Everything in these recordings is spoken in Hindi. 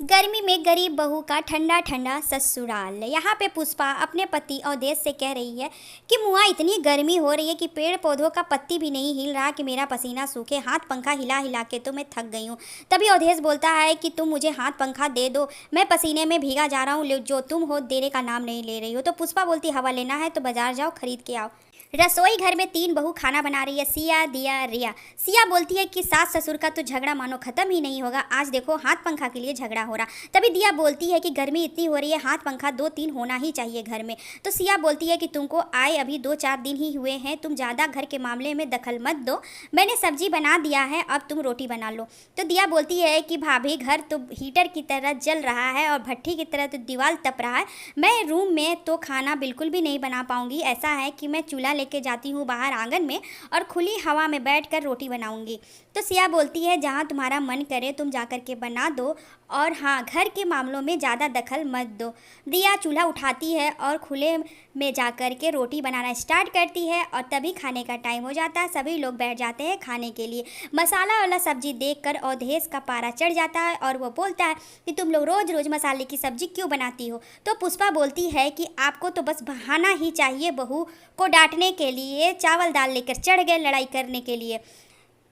गर्मी में गरीब बहू का ठंडा ठंडा ससुराल। यहाँ पे पुष्पा अपने पति अवधेश से कह रही है कि मुआ इतनी गर्मी हो रही है कि पेड़ पौधों का पत्ती भी नहीं हिल रहा कि मेरा पसीना सूखे, हाथ पंखा हिला हिला के तो मैं थक गई हूँ। तभी अवधेश बोलता है कि तुम मुझे हाथ पंखा दे दो, मैं पसीने में भीगा जा रहा हूँ, जो तुम हो देने का नाम नहीं ले रही हो। तो पुष्पा बोलती हवा लेना है तो बाजार जाओ, खरीद के आओ। रसोई घर में तीन बहू खाना बना रही है, सिया, दिया, रिया। सिया बोलती है कि सास ससुर का तो झगड़ा मानो खत्म ही नहीं होगा, आज देखो हाथ पंखा के लिए झगड़ा हो रहा। तभी दिया बोलती है कि गर्मी इतनी हो रही है, हाथ पंखा 2-3 होना ही चाहिए घर में। तो सिया बोलती है कि तुमको आए अभी 2-4 दिन ही हुए हैं, तुम ज़्यादा घर के मामले में दखल मत दो, मैंने सब्जी बना दिया है, अब तुम रोटी बना लो। तो दिया बोलती है कि भाभी घर तो हीटर की तरह जल रहा है और भट्टी की तरह तो दीवार तप रहा है, मैं रूम में तो खाना बिल्कुल भी नहीं बना पाऊंगी। ऐसा है कि मैं चूल्हा लेके जाती हूँ बाहर आंगन में और खुली हवा में बैठकर रोटी बनाऊंगी। तो सिया बोलती है जहाँ तुम्हारा मन करे तुम जाकर के बना दो, और हाँ, घर के मामलों में ज़्यादा दखल मत दो। दिया चूल्हा उठाती है और खुले में जाकर के रोटी बनाना स्टार्ट करती है और तभी खाने का टाइम हो जाता है, सभी लोग बैठ जाते हैं खाने के लिए। मसाला वाला सब्जी देखकर अवधेश का पारा चढ़ जाता है और वो बोलता है कि तुम लोग रोज़ रोज़ मसाले की सब्जी क्यों बनाती हो। तो पुष्पा बोलती है कि आपको तो बस बहाना ही चाहिए बहू को डांटने के लिए, चावल दाल लेकर चढ़ गए लड़ाई करने के लिए।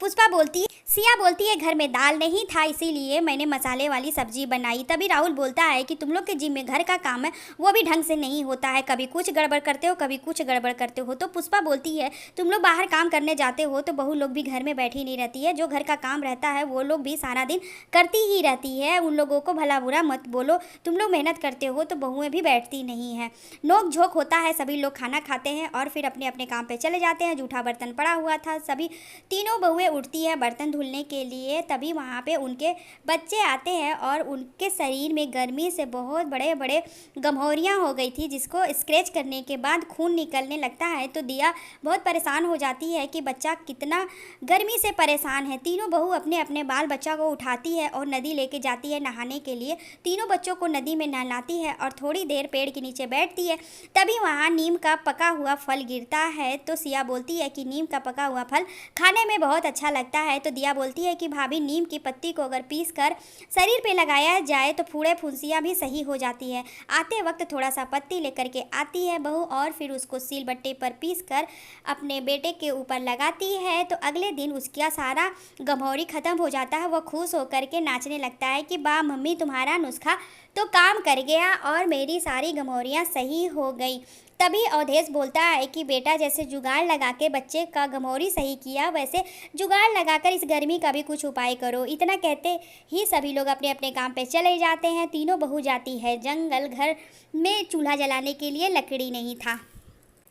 पुष्पा बोलती सिया बोलती है घर में दाल नहीं था इसीलिए मैंने मसाले वाली सब्जी बनाई। तभी राहुल बोलता है कि तुम लोग के जिम्मे घर का काम है वो भी ढंग से नहीं होता है, कभी कुछ गड़बड़ करते हो कभी कुछ गड़बड़ करते हो। तो पुष्पा बोलती है तुम लोग बाहर काम करने जाते हो तो बहू लोग भी घर में बैठी नहीं रहती है, जो घर का काम रहता है वो लोग भी सारा दिन करती ही रहती है, उन लोगों को भला बुरा मत बोलो, तुम लोग मेहनत करते हो तो बहुएं भी बैठती नहीं है। नोक झोंक होता है, सभी लोग खाना खाते हैं और फिर अपने अपने काम पे चले जाते हैं। जूठा बर्तन पड़ा हुआ था, सभी तीनों बहुएं उठती है बर्तन धुलने के लिए। तभी वहाँ पे उनके बच्चे आते हैं और उनके शरीर में गर्मी से बहुत बड़े बड़े गम्होरियाँ हो गई थी, जिसको स्क्रैच करने के बाद खून निकलने लगता है। तो दिया बहुत परेशान हो जाती है कि बच्चा कितना गर्मी से परेशान है। तीनों बहू अपने अपने बाल बच्चा को उठाती है और नदी लेके जाती है नहाने के लिए। तीनों बच्चों को नदी में नहलाती है और थोड़ी देर पेड़ के नीचे बैठती है। तभी वहाँ नीम का पका हुआ फल गिरता है। तो सिया बोलती है कि नीम का पका हुआ फल खाने में बहुत अच्छा लगता है। तो दिया बोलती है कि भाभी नीम की पत्ती को अगर पीस कर शरीर पे लगाया जाए तो फूड़े फुंसियाँ भी सही हो जाती है। आते वक्त थोड़ा सा पत्ती लेकर के आती है बहू और फिर उसको सिलबट्टे पर पीस कर अपने बेटे के ऊपर लगाती है। तो अगले दिन उसका सारा गम्होरी ख़त्म हो जाता है। वो खुश होकर के नाचने लगता है कि वाह मम्मी, तुम्हारा नुस्खा तो काम कर गया और मेरी सारी गम्होरियाँ सही हो गई। तभी अवधेश बोलता है कि बेटा, जैसे जुगाड़ लगा के बच्चे का गम्होरी सही किया वैसे जुगाड़ लगाकर इस गर्मी का भी कुछ उपाय करो। इतना कहते ही सभी लोग अपने अपने काम पे चले जाते हैं। तीनों बहू जाती है जंगल, घर में चूल्हा जलाने के लिए लकड़ी नहीं था।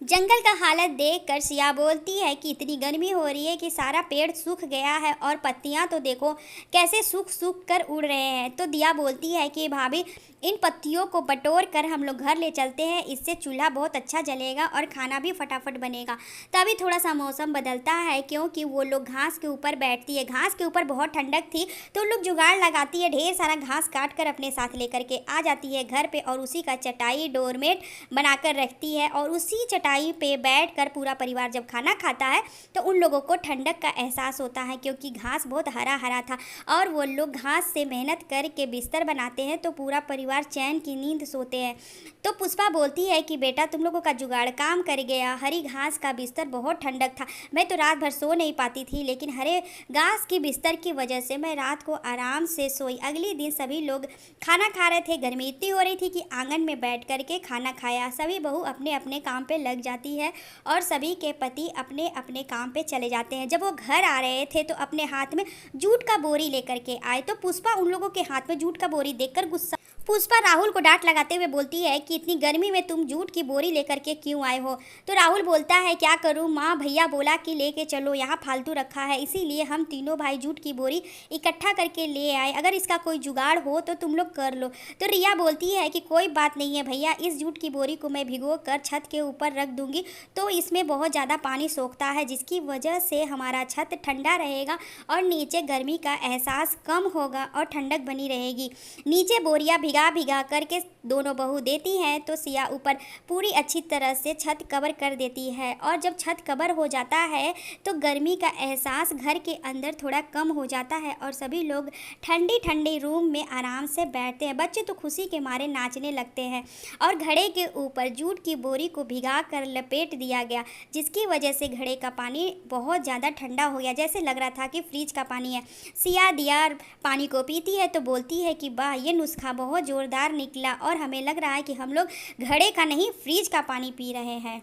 जंगल का हालत देखकर सिया बोलती है कि इतनी गर्मी हो रही है कि सारा पेड़ सूख गया है और पत्तियां तो देखो कैसे सूख सूख कर उड़ रहे हैं। तो दिया बोलती है कि भाभी, इन पत्तियों को बटोर कर हम लोग घर ले चलते हैं, इससे चूल्हा बहुत अच्छा जलेगा और खाना भी फटाफट बनेगा। तभी थोड़ा सा मौसम बदलता है क्योंकि वो लोग घास के ऊपर बैठती है। घास के ऊपर बहुत ठंडक थी तो लोग जुगाड़ लगाती है, ढेर सारा घास काट कर अपने साथ लेकर के आ जाती है घर पे और उसी का चटाई डोरमेट बनाकर रखती है। और उसी चटाई पे बैठकर पूरा परिवार जब खाना खाता है तो उन लोगों को ठंडक का एहसास होता है क्योंकि घास बहुत हरा हरा था और वो लोग घास से मेहनत करके बिस्तर बनाते हैं तो पूरा परिवार चैन की नींद सोते हैं। तो पुष्पा बोलती है कि बेटा, तुम लोगों का जुगाड़ काम कर गया, हरी घास का बिस्तर बहुत ठंडक था, मैं तो रात भर सो नहीं पाती थी, लेकिन हरे घास की बिस्तर की वजह से मैं रात को आराम से सोई। अगले दिन सभी लोग खाना खा रहे थे, गर्मी इतनी हो रही थी कि आंगन में बैठ करके खाना खाया। सभी बहू अपने अपने काम पे लग जाती है और सभी के पति अपने अपने काम पे चले जाते हैं। जब वो घर आ रहे थे तो अपने हाथ में जूट का बोरी लेकर के आए। तो पुष्पा उन लोगों के हाथ में जूट का बोरी देखकर गुस्सा पुष्पा राहुल को डांट लगाते हुए बोलती है कि इतनी गर्मी में तुम जूट की बोरी लेकर के क्यों आए हो। तो राहुल बोलता है क्या करूं माँ, भैया बोला कि लेके चलो, यहाँ फालतू रखा है इसीलिए हम तीनों भाई जूट की बोरी इकट्ठा करके ले आए, अगर इसका कोई जुगाड़ हो तो तुम लोग कर लो। तो रिया बोलती है कि कोई बात नहीं है भैया, इस जूट की बोरी को मैं भिगो कर छत के ऊपर रख दूंगी तो इसमें बहुत ज़्यादा पानी सोखता है जिसकी वजह से हमारा छत ठंडा रहेगा और नीचे गर्मी का एहसास कम होगा और ठंडक बनी रहेगी। नीचे बोरियाँ भिगा भिगा करके दोनों बहू देती हैं तो सिया ऊपर पूरी अच्छी तरह से छत कवर कर देती है। और जब छत कवर हो जाता है तो गर्मी का एहसास घर के अंदर थोड़ा कम हो जाता है और सभी लोग ठंडी ठंडी रूम में आराम से बैठते हैं। बच्चे तो खुशी के मारे नाचने लगते हैं और घड़े के ऊपर जूट की बोरी को भिगा कर लपेट दिया गया, जिसकी वजह से घड़े का पानी बहुत ज़्यादा ठंडा हो गया, जैसे लग रहा था कि फ्रिज का पानी है। सिया दिया पानी को पीती है तो बोलती है कि वाह, ये नुस्खा बहुत ज़ोरदार निकला और हमें लग रहा है कि हम लोग घड़े का नहीं फ्रिज का पानी पी रहे हैं।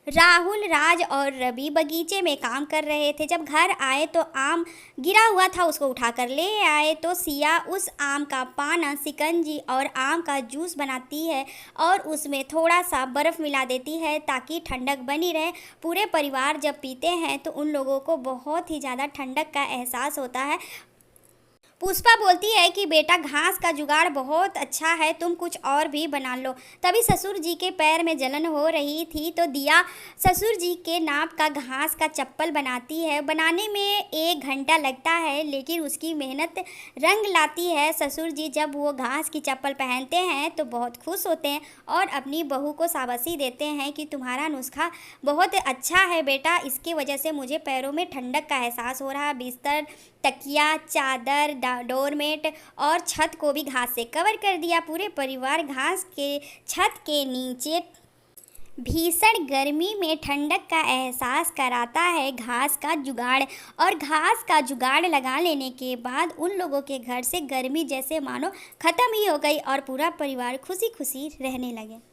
राहुल, राज और रवि बगीचे में काम कर रहे थे। जब घर आए तो आम गिरा हुआ था, उसको उठाकर ले आए तो सिया उस आम का पाना, शिकंजी और आम का जूस बनाती है और उसमें थोड़ा सा बर्फ़ मिला देती है ताकि ठंडक बनी रहे। पूरे परिवार जब पीते हैं तो उन लोगों को बहुत ही ज़्यादा ठंडक का एहसास होता है। पुष्पा बोलती है कि बेटा, घास का जुगाड़ बहुत अच्छा है, तुम कुछ और भी बना लो। तभी ससुर जी के पैर में जलन हो रही थी तो दिया ससुर जी के नाप का घास का चप्पल बनाती है। बनाने में 1 घंटा लगता है लेकिन उसकी मेहनत रंग लाती है। ससुर जी जब वो घास की चप्पल पहनते हैं तो बहुत खुश होते हैं और अपनी बहू को शाबाशी देते हैं कि तुम्हारा नुस्खा बहुत अच्छा है बेटा, इसकी वजह से मुझे पैरों में ठंडक का एहसास हो रहा है। बिस्तर, तकिया, चादर, डोरमेट और छत को भी घास से कवर कर दिया। पूरे परिवार घास के छत के नीचे भीषण गर्मी में ठंडक का एहसास कराता है घास का जुगाड़। और घास का जुगाड़ लगा लेने के बाद उन लोगों के घर से गर्मी जैसे मानो ख़त्म ही हो गई और पूरा परिवार खुशी खुशी रहने लगे।